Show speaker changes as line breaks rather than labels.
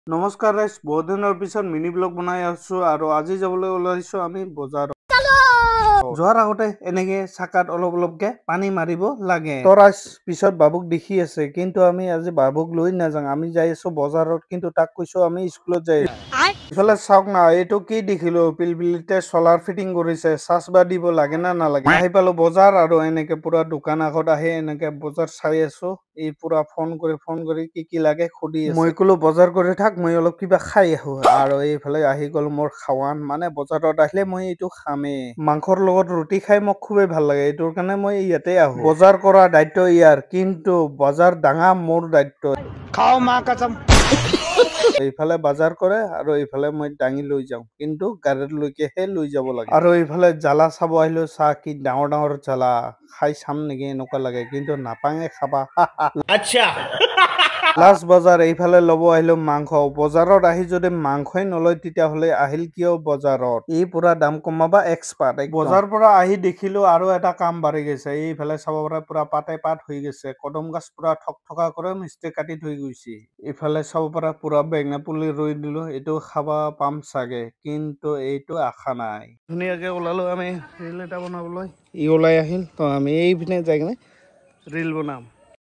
নমস্কাৰ ৰাইজ, বহুত দিনৰ পিছত মিনি ব্লগ বনাই আছো আৰু আজি যাবলৈ ওলাইছো আমি বজাৰত। যোৱাৰ আগতে এনেকে চাকাত অলপ অলপকে পানী মাৰিব লাগে। তৰাজ পিছত বাবুক দেখি আছে, কিন্তু আমি আজি বাবুক লৈ নাযাওঁ, আমি যাই আছো বজাৰত, কিন্তু তাক কৈছো আমি স্কুলত যাই আছো। ইফালে চাওক না, এইটো কি দেখিলো, পিলপিলিতে চলাৰ ফিটিং কৰিছে, চাৰ্জ বা দিব লাগে না নালাগে। আহি পালো বজাৰ আৰু এনেকে পুৰা দোকান আগত আহি এনেকে বজাৰ চাই আছো। এই পুৰা ফোন কৰি কি লাগে সুধি আছে। মই কলো বজাৰ কৰি থাক, মই অলপ কিবা খাই আহো। আৰু এইফালে আহি গ'ল মোৰ খাৱান, মানে বজাৰত আহিলে মই এইটো খামেই। মাংসৰ লগত ৰুটি খাই মোক খুবেই ভাল লাগে, এইটোৰ কাৰণে মই ইয়াতে আহো। বজাৰ কৰা দায়িত্ব ইয়াৰ, কিন্তু বজাৰ ডাঙা মোৰ দায়িত্ব। খাও মা কসম। এইফালে বজাৰ কৰে আৰু এইফালে মই দাঙি লৈ যাওঁ, কিন্তু গাড়ীত লৈকেহে লৈ যাব লাগে। আৰু এইফালে জ্বালা চাব আহিলো, চাহ কি ডাঙৰ ডাঙৰ জ্বালা, খাই চাম নেকি এনেকুৱা লাগে, কিন্তু নাপাঙে খাবা। আচ্ছা। লাষ্ট বজাৰ এইফালে ল'ব আহিলো মাংস। বজাৰত আহি যদি মাংসই নলয় তেতিয়াহ'লে আহিল কিয় বজাৰত? ই পুৰা দাম কমাবা এক্সপাৰ্ট। বজাৰ পৰা আহি দেখিলো আৰু এটা কাম বাঢ়ি গৈছে। এইফালে চাব পৰা পুৰা পাতে পাত হৈ গৈছে, কদম গছ পুৰা ঠক কৰি মিস্ত্ৰী কাটি থৈ গৈছে। ইফালে চাব পৰা পুৰা বেঙেনা পুলি ৰুই দিলো, এইটো খাবা পাম চাগে, কিন্তু এইটো আশা নাই। ধুনীয়াকে ওলালো আমি ৰিল এটা বনাবলৈ, ই ওলাই আহিল, তো আমি এইপিনে যাই কিনে ৰিল বনাম।